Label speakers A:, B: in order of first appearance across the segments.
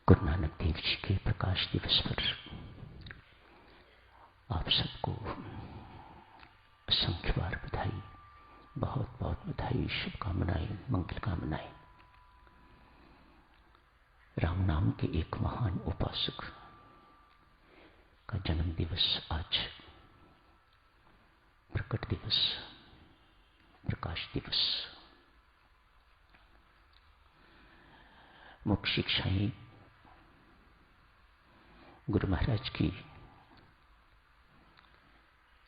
A: गुरु नानक देव जी के प्रकाश दिवस पर आप सबको असंख्य बार बधाई, बहुत बहुत बधाई, शुभकामनाएं, मंगल कामनाएं। राम नाम के एक महान उपासक का जन्म दिवस आज, प्रकट दिवस, प्रकाश दिवस। मुख्य शिक्षाएं गुरु महाराज की,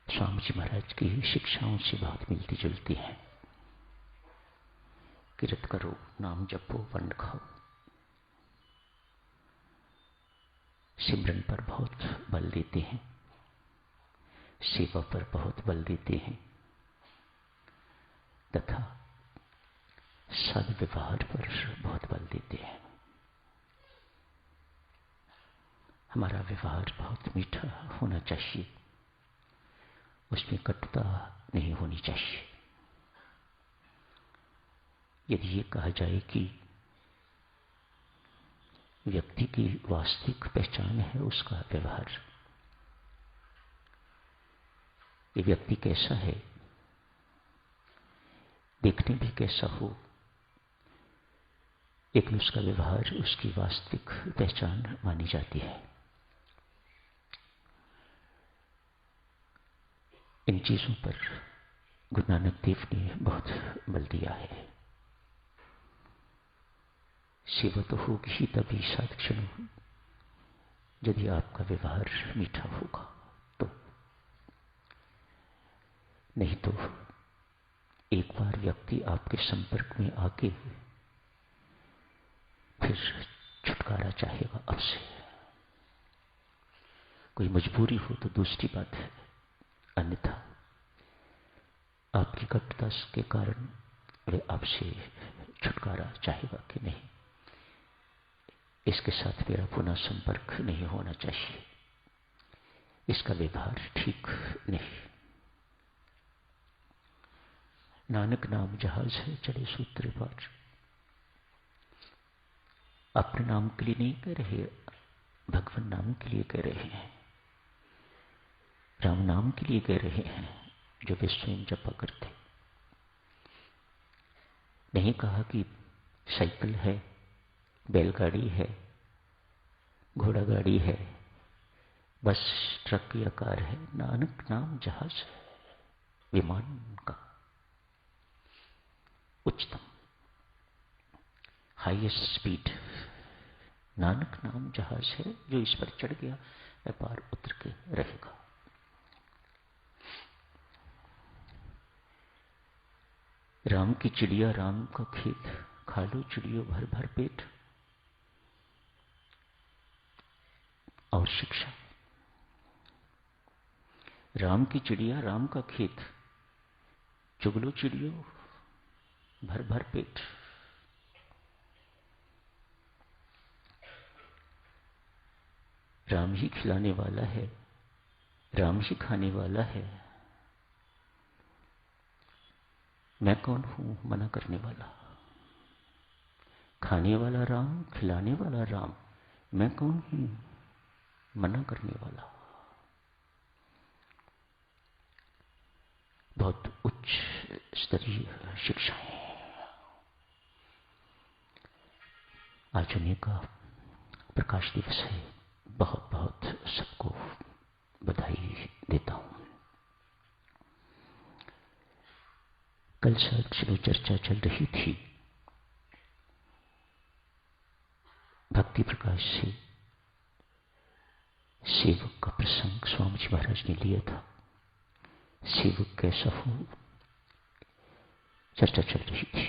A: स्वामी जी महाराज की शिक्षाओं से बहुत मिलती जुलती हैं। किरत करो, नाम जपो, वंड खाओ। सिमरन पर बहुत बल देते हैं, सेवा पर बहुत बल देते हैं तथा सद्व्यवहार पर बहुत बल देते हैं। हमारा व्यवहार बहुत मीठा होना चाहिए, उसमें कटुता नहीं होनी चाहिए। यदि ये कहा जाए कि व्यक्ति की वास्तविक पहचान है उसका व्यवहार, ये व्यक्ति कैसा है, देखने भी कैसा हो, लेकिन उसका व्यवहार उसकी वास्तविक पहचान मानी जाती है। इन चीजों पर गुरु नानक देव ने बहुत बल दिया है। सेवा तो होगी ही तभी साधक्षण, यदि आपका व्यवहार मीठा होगा तो। नहीं तो एक बार व्यक्ति आपके संपर्क में आके फिर छुटकारा चाहेगा आपसे। कोई मजबूरी हो तो दूसरी बात है, अन्यथा आपकी कटुता के कारण वे आपसे छुटकारा चाहेगा कि नहीं, इसके साथ मेरा पुनः संपर्क नहीं होना चाहिए, इसका व्यवहार ठीक नहीं। नानक नाम जहाज है, चले सूत्र पार। अपने नाम के लिए नहीं कह रहे, भगवान नाम के लिए कह रहे हैं, राम नाम के लिए कह रहे हैं, जो वे स्वयं जपा करते। नहीं कहा कि साइकिल है, बैलगाड़ी है, घोड़ा गाड़ी है, बस ट्रक या कार है। नानक नाम जहाज है, विमान का उच्चतम, हाईएस्ट स्पीड। नानक नाम जहाज है, जो इस पर चढ़ गया वह पार उतर के रहेगा। राम की चिड़िया, राम का खेत, खा लो चिड़ियों भर भर पेट। और शिक्षा, राम की चिड़िया, राम का खेत, चुग लो चिड़ियों भर भर पेट। राम ही खिलाने वाला है, राम ही खाने वाला है। मैं कौन हूं मना करने वाला? खाने वाला राम, खिलाने वाला राम, मैं कौन हूं मना करने वाला? बहुत उच्च स्तरीय शिक्षा है। आज उन्हीं का प्रकाश दिवस है। बहुत बहुत सबको बधाई देता हूं। कल चलो चर्चा चल रही थी भक्ति प्रकाश से, सेवक का प्रसंग स्वामी जी महाराज ने लिया था। सेवक कैसा हो, चर्चा चल रही थी।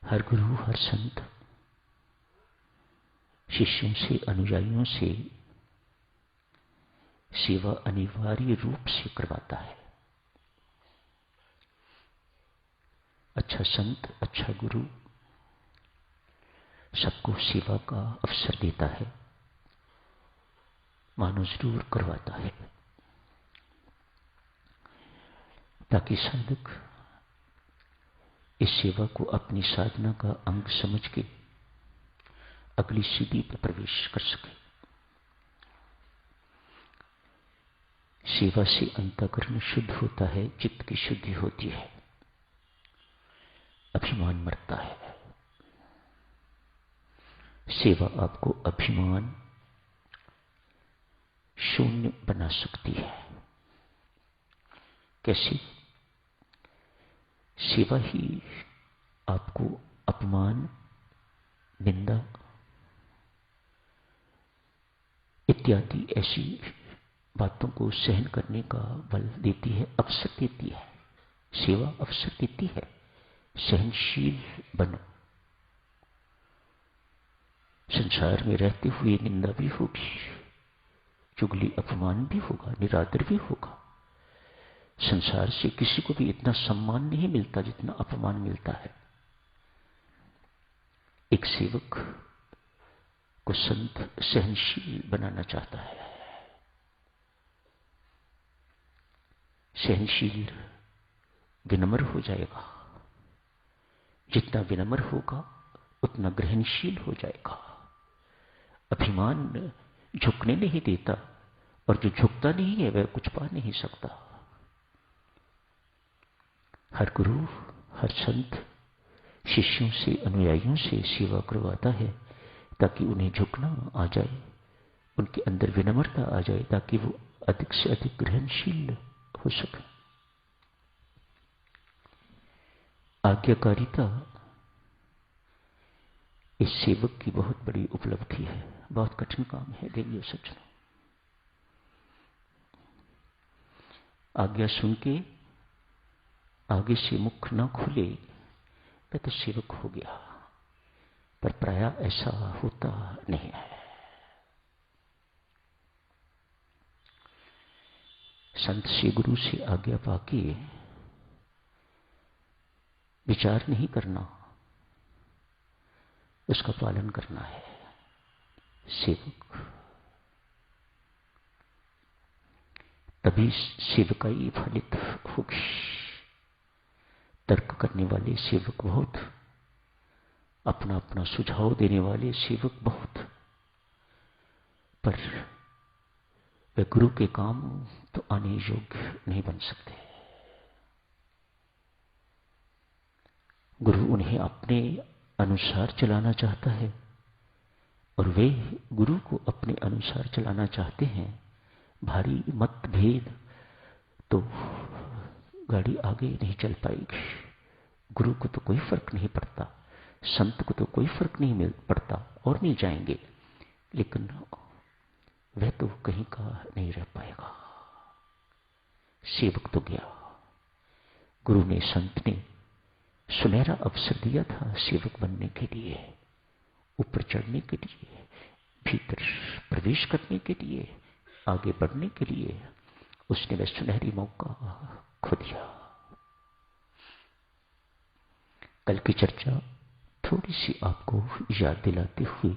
A: हर गुरु, हर संत शिष्यों से, अनुयायियों से सेवा अनिवार्य रूप से करवाता है। अच्छा संत, अच्छा गुरु सबको सेवा का अवसर देता है, मानो जरूर करवाता है, ताकि साधक इस सेवा को अपनी साधना का अंग समझ के अगली सीढ़ी पर प्रवेश कर सके। सेवा से अंतःकरण शुद्ध होता है, चित्त की शुद्धि होती है, अभिमान मरता है। सेवा आपको अभिमान शून्य बना सकती है। कैसे? सेवा ही आपको अपमान, निंदा इत्यादि ऐसी बातों को सहन करने का बल देती है, अवसर देती है। सेवा अवसर देती है, सहनशील बनो। संसार में रहते हुए निंदा भी होगी, चुगली अपमान भी होगा, निरादर भी होगा। संसार से किसी को भी इतना सम्मान नहीं मिलता जितना अपमान मिलता है। एक सेवक को संत सहनशील बनाना चाहता है। सहनशील विनम्र हो जाएगा, जितना विनम्र होगा उतना ग्रहणशील हो जाएगा। अभिमान झुकने नहीं देता, और जो झुकता नहीं है वह कुछ पा नहीं सकता। हर गुरु, हर संत शिष्यों से, अनुयायियों से सेवा करवाता है ताकि उन्हें झुकना आ जाए, उनके अंदर विनम्रता आ जाए, ताकि वो अधिक से अधिक ग्रहणशील हो सके। आज्ञाकारिता इस सेवक की बहुत बड़ी उपलब्धि है। बहुत कठिन काम है देवियों सज्जनों। आज्ञा सुन के आगे से मुख न खुले मैं तो सेवक हो गया, पर प्राय ऐसा होता नहीं है। संत से, गुरु से आज्ञा पाके विचार नहीं करना, उसका पालन करना है सेवक। तभी सेवकाई फलित होगी। तर्क करने वाले सेवक बहुत, अपना अपना सुझाव देने वाले सेवक बहुत, पर वे गुरु के काम तो आने योग्य नहीं बन सकते। गुरु उन्हें अपने अनुसार चलाना चाहता है और वे गुरु को अपने अनुसार चलाना चाहते हैं। भारी मतभेद तो गाड़ी आगे नहीं चल पाएगी। गुरु को तो कोई फर्क नहीं पड़ता, संत को तो कोई फर्क नहीं पड़ता, और नहीं जाएंगे, लेकिन वह तो कहीं का नहीं रह पाएगा। सेवक तो गया। गुरु ने, संत ने सुनहरा अवसर दिया था सेवक बनने के लिए, ऊपर चढ़ने के लिए, भीतर प्रवेश करने के लिए, आगे बढ़ने के लिए। उसने वह सुनहरी मौका खो दिया। कल की चर्चा थोड़ी सी आपको याद दिलाते हुए,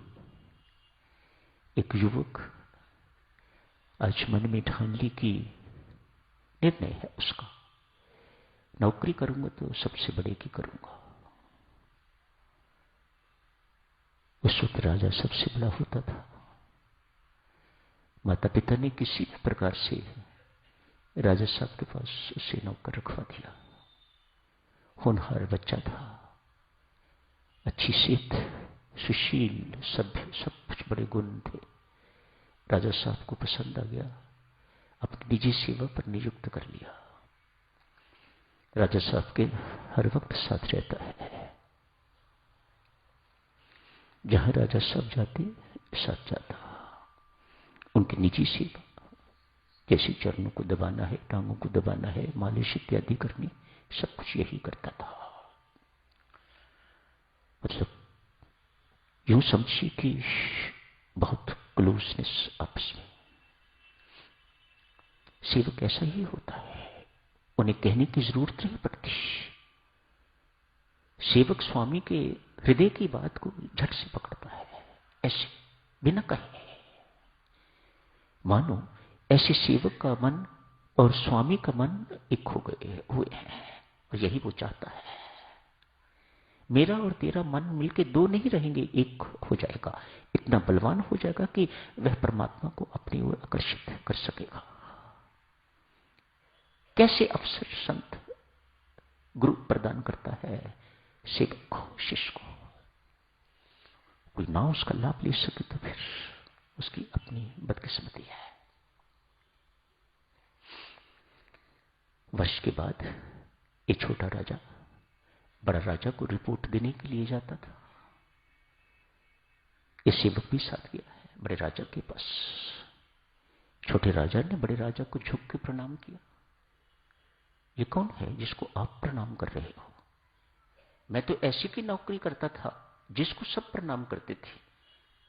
A: एक युवक आज मन में ठान ली कि निर्णय है उसका, नौकरी करूंगा तो सबसे बड़े की करूंगा। उस वक्त राजा सबसे बड़ा होता था। माता पिता ने किसी भी प्रकार से राजा साहब के पास उसे नौकर रखवा दिया। होनहार बच्चा था, अच्छी सेहत, सुशील, सभ्य, सब कुछ बड़े गुण थे। राजा साहब को पसंद आ गया, अपनी निजी सेवा पर नियुक्त कर लिया। राजा साहब के हर वक्त साथ रहता है, जहां राजा साहब जाते साथ जाता। उनकी निजी सेवा जैसे चरणों को दबाना है, टांगों को दबाना है, मालिश इत्यादि करनी, सब कुछ यही करता था। मतलब यूं समझिए कि बहुत क्लोजनेस आपस में। सेवक ऐसा ही होता है, उन्हें कहने की जरूरत नहीं पड़ती। सेवक स्वामी के हृदय की बात को झट से पकड़ता है, ऐसे बिना कहे। मानो ऐसे सेवक का मन और स्वामी का मन एक हो गए हुए हैं, और यही वो चाहता है। मेरा और तेरा मन मिलके दो नहीं रहेंगे, एक हो जाएगा। इतना बलवान हो जाएगा कि वह परमात्मा को अपनी ओर आकर्षित कर सकेगा। कैसे अवसर संत गुरु प्रदान करता है सेवक को, शिष्य को। कोई ना उसका लाभ ले सके तो फिर उसकी अपनी बदकिस्मती है। वर्ष के बाद एक छोटा राजा बड़ा राजा को रिपोर्ट देने के लिए जाता था। ये सेवक भी साथ गया है बड़े राजा के पास। छोटे राजा ने बड़े राजा को झुक के प्रणाम किया। ये कौन है जिसको आप प्रणाम कर रहे हो? मैं तो ऐसी की नौकरी करता था जिसको सब प्रणाम करते थे,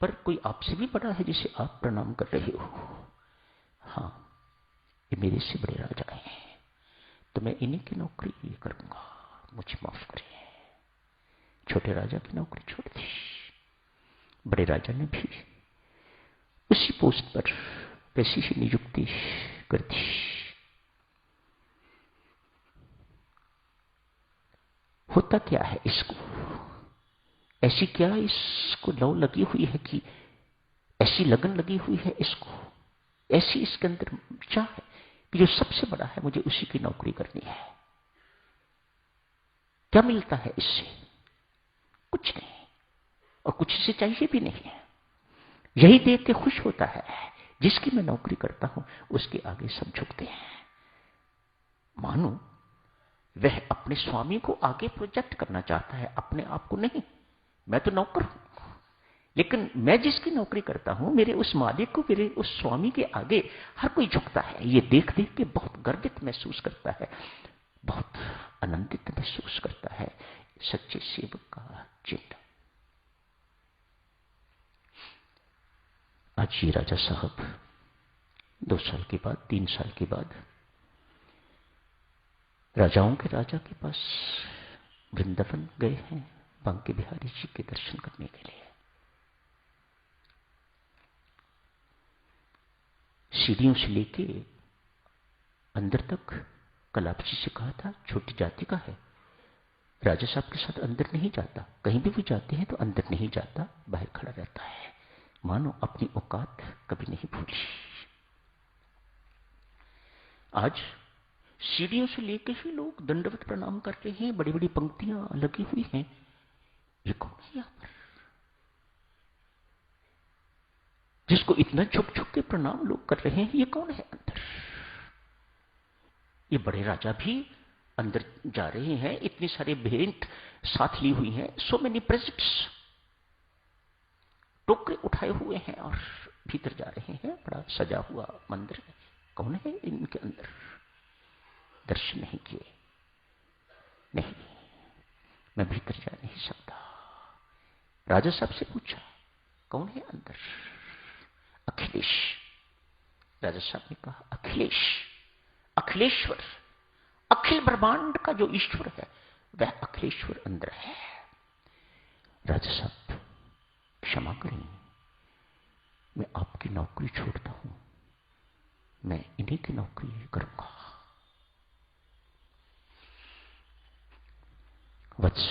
A: पर कोई आपसे भी बड़ा है जिसे आप प्रणाम कर रहे हो? हाँ, ये मेरे से बड़े राजा हैं, तो मैं इन्हीं की नौकरी करूंगा, मुझे माफ करें। छोटे राजा की नौकरी छोड़ दी। बड़े राजा ने भी उसी पोस्ट पर वैसी ही नियुक्ति कर दी। होता क्या है इसको? ऐसी क्या इसको लौ लगी हुई है कि ऐसी लगन लगी हुई है इसको, ऐसी इसके अंदर चाह है कि जो सबसे बड़ा है मुझे उसी की नौकरी करनी है। क्या मिलता है इससे? कुछ नहीं, और कुछ इसे चाहिए भी नहीं है। यही देख के खुश होता है, जिसकी मैं नौकरी करता हूं उसके आगे सब झुकते हैं। मानो वह अपने स्वामी को आगे प्रोजेक्ट करना चाहता है, अपने आप को नहीं। मैं तो नौकर हूं, लेकिन मैं जिसकी नौकरी करता हूं, मेरे उस मालिक को, मेरे उस स्वामी के आगे हर कोई झुकता है। ये देख देख के बहुत गर्वित महसूस करता है, बहुत आनंदित महसूस करता है। सच्चे सेवक का चिन्ह। आज ये राजा साहब 2 साल के बाद, 3 साल के बाद राजाओं के राजा के पास वृंदावन गए हैं बांके बिहारी जी के दर्शन करने के लिए। सीढ़ियों से लेके अंदर तक कल आपसी से कहा था, छोटी जाति का है, राजा साहब के साथ अंदर नहीं जाता। कहीं भी वो जाते हैं तो अंदर नहीं जाता, बाहर खड़ा रहता है, मानो अपनी औकात कभी नहीं भूली। आज सीढ़ियों से लेके ही लोग दंडवत प्रणाम करते हैं, बड़ी बड़ी पंक्तियां लगी हुई हैं। ये कौन है यहां पर जिसको इतना झुक झुक के प्रणाम लोग कर रहे हैं? ये कौन है अंदर? ये बड़े राजा भी अंदर जा रहे हैं, इतनी सारे भेंट साथ ली हुई हैं, सो मेनी प्रेजेंट्स, टोकरे उठाए हुए हैं और भीतर जा रहे हैं। बड़ा सजा हुआ मंदिर है। कौन है इनके अंदर? दर्शन नहीं किए, नहीं, मैं भीतर जा नहीं सकता। राजा साहब से पूछा, कौन है अंदर? अखिलेश। राजा साहब ने कहा, अखिलेश, अखिलेश्वर, अखिल ब्रह्मांड का जो ईश्वर है वह अखिलेश्वर अंदर है। राजा साहब क्षमा करें, मैं आपकी नौकरी छोड़ता हूं, मैं इन्हीं की नौकरी करूंगा। वत्स,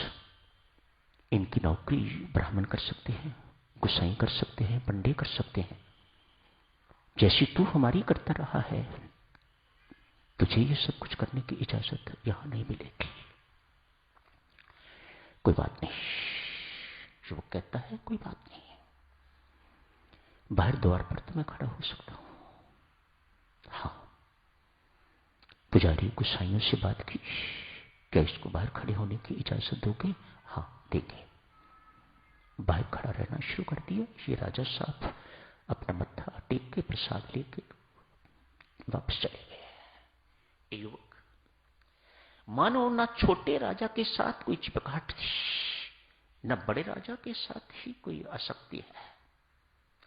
A: इनकी नौकरी ब्राह्मण कर सकते हैं, गुसाई कर सकते हैं, पंडे कर सकते हैं। जैसी तू हमारी करता रहा है, तुझे ये सब कुछ करने की इजाजत यहां नहीं मिलेगी। कोई बात नहीं, जो वो कहता है कोई बात नहीं। बाहर द्वार पर तो मैं खड़ा हो सकता हूं। हाँ, पुजारी गुसाइयों से बात की, क्या इसको बाहर खड़े होने की इजाजत दोगे? हाँ देंगे। बाहर खड़ा रहना शुरू कर दिया। ये राजा साहब अपना मत्था टेक के प्रसाद लेके वापस चले गए। युवक, मानो ना छोटे राजा के साथ कोई चिपकाहट थी, न बड़े राजा के साथ ही कोई आसक्ति है।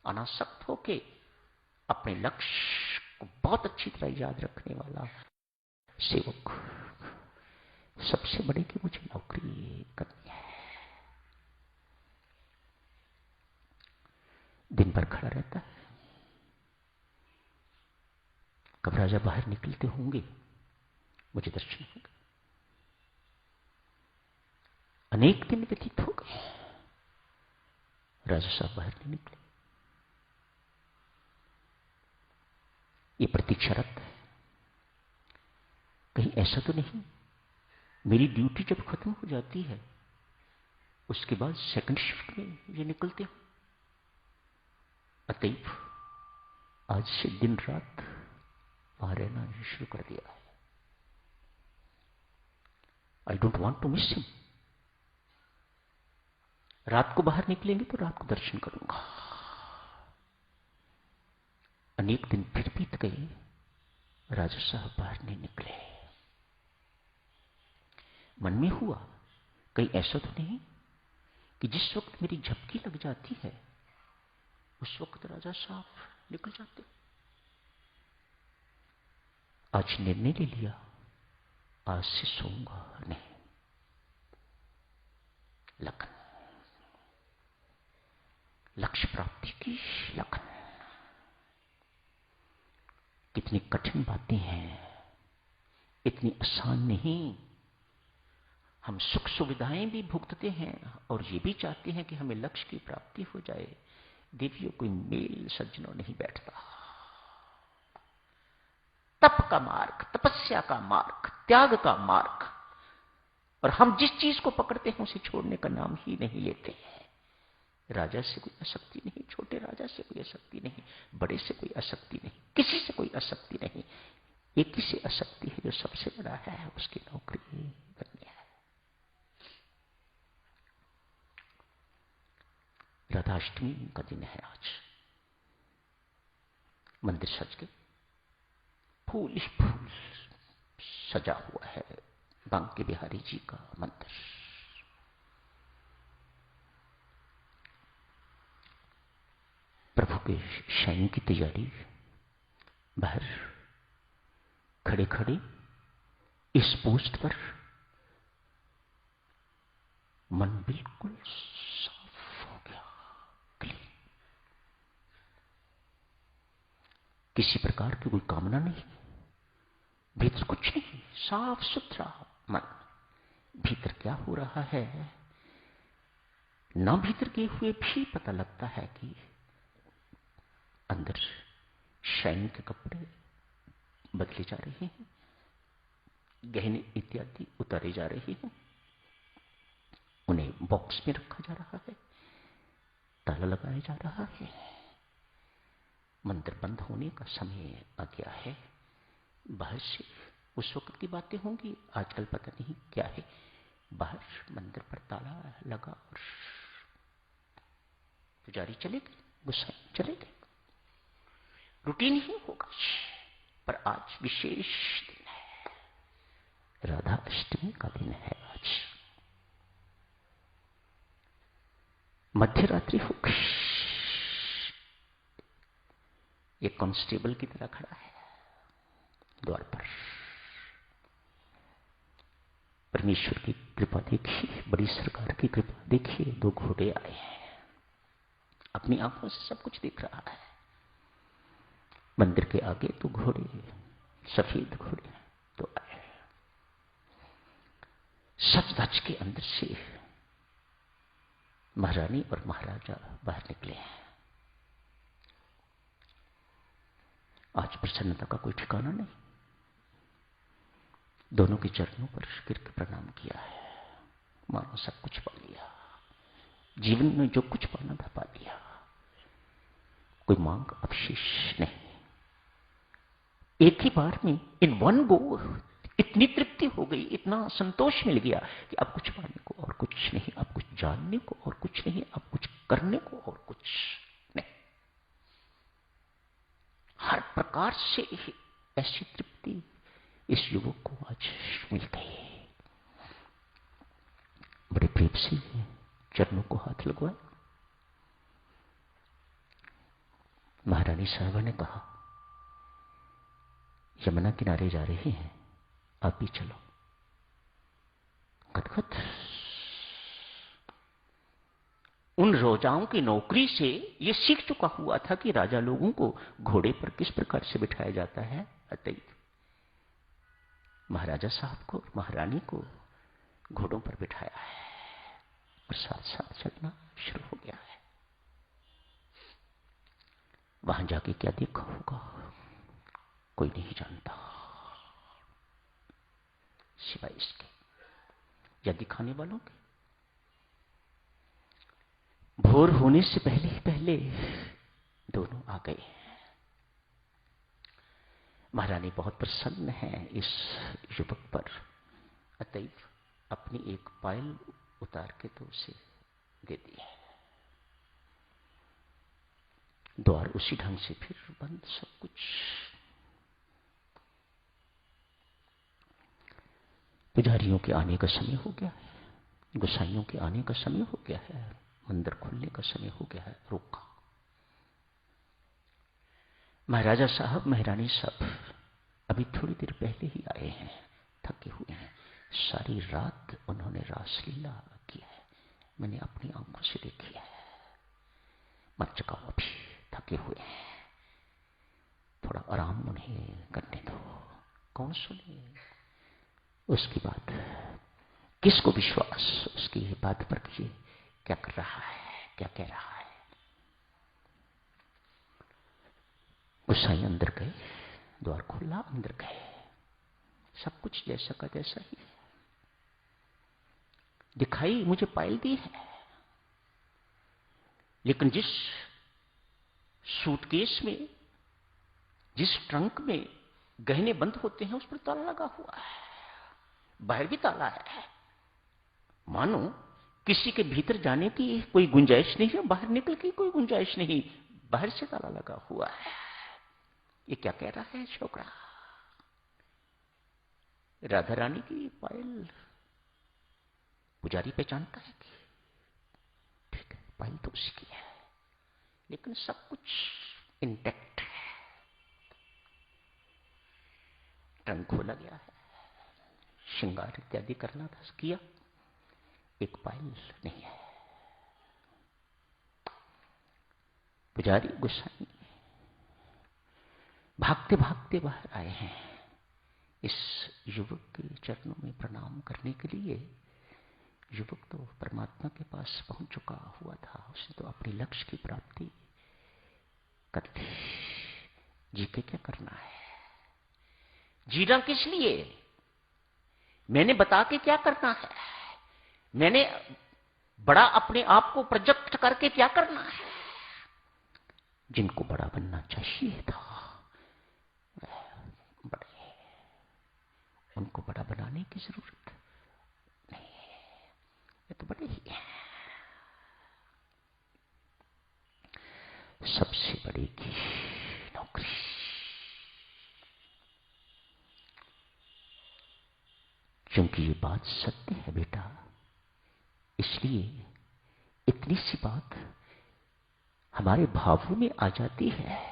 A: अनासक्त होके अपने लक्ष्य को बहुत अच्छी तरह याद रखने वाला सेवक, सबसे बड़े की मुझे नौकरी करनी है। दिन भर खड़ा रहता है। कब राजा बाहर निकलते होंगे मुझे दर्शन होगा। अनेक दिन व्यतीत हो गए, राजा साहब बाहर नहीं निकले। ये प्रतीक्षारत है, कहीं ऐसा तो नहीं मेरी ड्यूटी जब खत्म हो जाती है उसके बाद सेकंड शिफ्ट में ये निकलते हो। अतएव आज से दिन रात वहां रहना शुरू कर दिया है। I don't want to miss him. रात को बाहर निकलेंगे तो रात को दर्शन करूंगा। अनेक दिन फिर बीत गए, राजा साहब बाहर नहीं निकले। मन में हुआ कहीं ऐसा तो नहीं कि जिस वक्त मेरी झपकी लग जाती है उस वक्त राजा साहब निकल जाते। आज निर्णय ले लिया, आज से सोऊंगा नहीं। लगन, लक्ष्य प्राप्ति की लगन। कितनी कठिन बातें हैं, इतनी आसान नहीं। हम सुख सुविधाएं भी भुगतते हैं और ये भी चाहते हैं कि हमें लक्ष्य की प्राप्ति हो जाए। देवियों, कोई मेल सज्जनों नहीं बैठता। तप का मार्ग, तपस्या का मार्ग, त्याग का मार्ग, और हम जिस चीज को पकड़ते हैं उसे छोड़ने का नाम ही नहीं लेते हैं। राजा से कोई आसक्ति नहीं, छोटे राजा से कोई आसक्ति नहीं, बड़े से कोई आसक्ति नहीं, किसी से कोई आसक्ति नहीं। एक ही से आसक्ति है जो सबसे बड़ा है, उसकी नौकरी करनी है। राधाष्टमी का दिन है आज। मंदिर सज के फूल ही फूल सजा हुआ है बांके बिहारी जी का मंदिर। प्रभु के शयन की तैयारी। बाहर खड़े खड़े इस पोस्ट पर मन बिल्कुल साफ हो गया, क्लीन। किसी प्रकार की कोई कामना नहीं, भीतर कुछ नहीं, साफ सुथरा मन। भीतर क्या हो रहा है ना भीतर गए हुए भी पता लगता है कि अंदर शयन के कपड़े बदले जा रहे हैं, गहने इत्यादि उतारे जा रहे हैं, उन्हें बॉक्स में रखा जा रहा है, ताला लगाया जा रहा है। मंदिर बंद होने का समय आ गया है। बाहर से उस वक्त की बातें होंगी, आजकल पता नहीं क्या है। बाहर मंदिर पर ताला लगा और पुजारी चले गए, गोसाई चले गए। रूटीन ही होगा, पर आज विशेष दिन है, राधा अष्टमी का दिन है आज। मध्य रात्रि हो गई। एक कांस्टेबल की तरह खड़ा है द्वार पर। परमेश्वर की कृपा देखिए, बड़ी सरकार की कृपा देखिए। 2 घोड़े आए हैं, अपनी आंखों से सब कुछ देख रहा है। मंदिर के आगे 2 घोड़े, सफेद घोड़े तो आए। सच धज के अंदर से महारानी और महाराजा बाहर निकले हैं। आज प्रसन्नता का कोई ठिकाना नहीं। दोनों के चरणों पर गिर के प्रणाम किया है, मानो सब कुछ पा लिया। जीवन में जो कुछ पाना था पा लिया, कोई मांग अवशेष नहीं। एक ही बार में, इन वन गो, इतनी तृप्ति हो गई, इतना संतोष मिल गया कि अब कुछ पाने को और कुछ नहीं, अब कुछ जानने को और कुछ नहीं, अब कुछ करने को और कुछ नहीं। हर प्रकार से ऐसी तृप्ति इस युवक को आज मिल गई। बड़े प्रेम से चरणों को हाथ लगवाया। महारानी साहबा ने कहा, यमुना किनारे जा रहे हैं, आप भी चलो। गदगद। उन रोजाओं की नौकरी से यह सीख चुका हुआ था कि राजा लोगों को घोड़े पर किस प्रकार से बिठाया जाता है। अतएव महाराजा साहब को, महारानी को घोड़ों पर बिठाया है। साथ साथ चलना शुरू हो गया है। वहां जाके क्या देखा होगा कोई नहीं जानता, सिवाय इसके या दिखाने वालों के। भोर होने से पहले ही पहले दोनों आ गए। महारानी बहुत प्रसन्न है इस युवक पर, अतएव अपनी एक पायल उतार के तो उसे दे दी है। द्वार उसी ढंग से फिर बंद, सब कुछ। पुजारियों के आने का समय हो गया है, गोसाइयों के आने का समय हो गया है, मंदिर खुलने का समय हो गया है। रोका। महाराजा साहब, महारानी साहब अभी थोड़ी देर पहले ही आए हैं, थके हुए हैं। सारी रात उन्होंने रासलीला किया है, मैंने अपनी आंखों से देखी है। मत जगाओ, अभी थके हुए हैं, थोड़ा आराम उन्हें करने दो। कौन सुने उसकी बात, किसको विश्वास उसकी बात पर कि क्या कर रहा है, क्या कह रहा है। गोसाई अंदर गए, द्वार खोला, अंदर गए। सब कुछ जैसा का जैसा ही है। दिखाई मुझे पायल दी है, लेकिन जिस सूटकेस में, जिस ट्रंक में गहने बंद होते हैं उस पर ताला लगा हुआ है, बाहर भी ताला है। मानो किसी के भीतर जाने की कोई गुंजाइश नहीं है, बाहर निकल की कोई गुंजाइश नहीं, बाहर से ताला लगा हुआ है। ये क्या कह रहा है छोकरा? राधा रानी की पायल पुजारी पहचानता है कि ठीक है, पायल तो उसकी है, लेकिन सब कुछ इंटैक्ट है। ट्रंक खोला गया है, श्रृंगार इत्यादि करना था, किया, एक पायल नहीं है। पुजारी गोसाई भागते भागते बाहर आए हैं इस युवक के चरणों में प्रणाम करने के लिए। युवक तो परमात्मा के पास पहुंच चुका हुआ था, उसने तो अपने लक्ष्य की प्राप्ति कर ली। जी के क्या करना है? जीना किस लिए? मैंने बता के क्या करना है? मैंने बड़ा अपने आप को प्रोजेक्ट करके क्या करना है? जिनको बड़ा बनना चाहिए था बड़े, उनको बड़ा बनाने की जरूरत नहीं है, ये तो बड़े ही हैं। सबसे बड़े की नौकरी। क्योंकि ये बात सत्य है बेटा, इसलिए इतनी सी बात हमारे भावों में आ जाती है।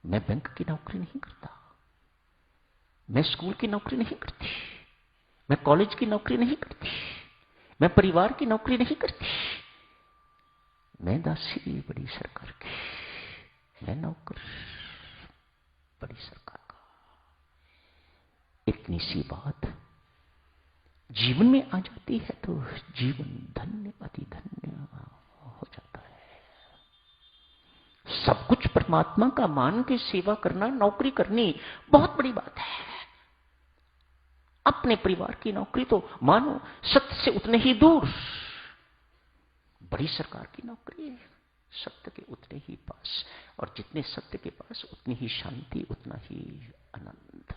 A: मैं बैंक की नौकरी नहीं करता, मैं स्कूल की नौकरी नहीं करती, मैं कॉलेज की नौकरी नहीं करती, मैं परिवार की नौकरी नहीं करती, मैं दासी बड़ी सरकार की, मैं नौकर बड़ी सरकार का। इतनी सी बात जीवन में आ जाती है तो जीवन धन्य अति धन्य हो जाता है। सब कुछ परमात्मा का मान के सेवा करना, नौकरी करनी बहुत बड़ी बात है। अपने परिवार की नौकरी तो मानो सत्य से उतने ही दूर, बड़ी सरकार की नौकरी है सत्य के उतने ही पास, और जितने सत्य के पास उतनी ही शांति, उतना ही आनंद।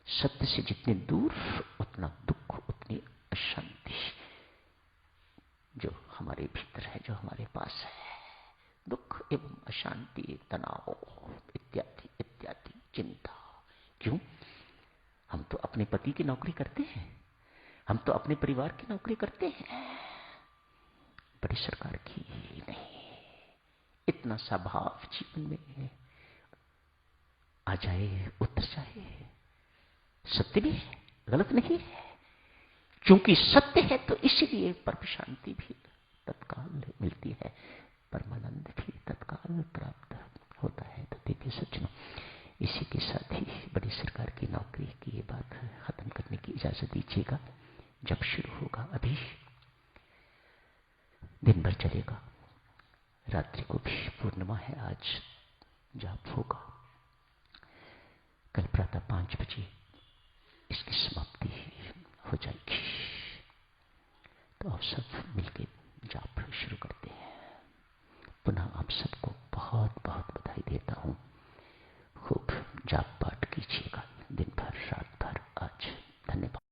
A: सत्य से जितने दूर उतना दुख, उतनी अशांति जो हमारे भीतर है, जो हमारे पास है। दुख एवं अशांति, तनाव इत्यादि इत्यादि, चिंता। क्यों? हम तो अपने पति की नौकरी करते हैं, हम तो अपने परिवार की नौकरी करते हैं, बड़ी सरकार की नहीं। इतना सा भाव जीवन में आ जाए, उतर जाए, सत्य भी है, गलत नहीं है। क्योंकि सत्य है तो इसीलिए परम शांति भी तत्काल मिलती है, परमानंद भी तत्काल प्राप्त होता है। तो देखिए सज्जनों, इसी के साथ ही बड़ी सरकार की नौकरी की ये बात खत्म करने की इजाजत दीजिएगा। जब शुरू होगा अभी भर चलेगा। रात्रि को भी पूर्णिमा है, आज जाप होगा। कल प्रातः 5 बजे इसकी समाप्ति हो जाएगी। तो आप सब मिलकर जाप शुरू करते हैं। पुनः आप सबको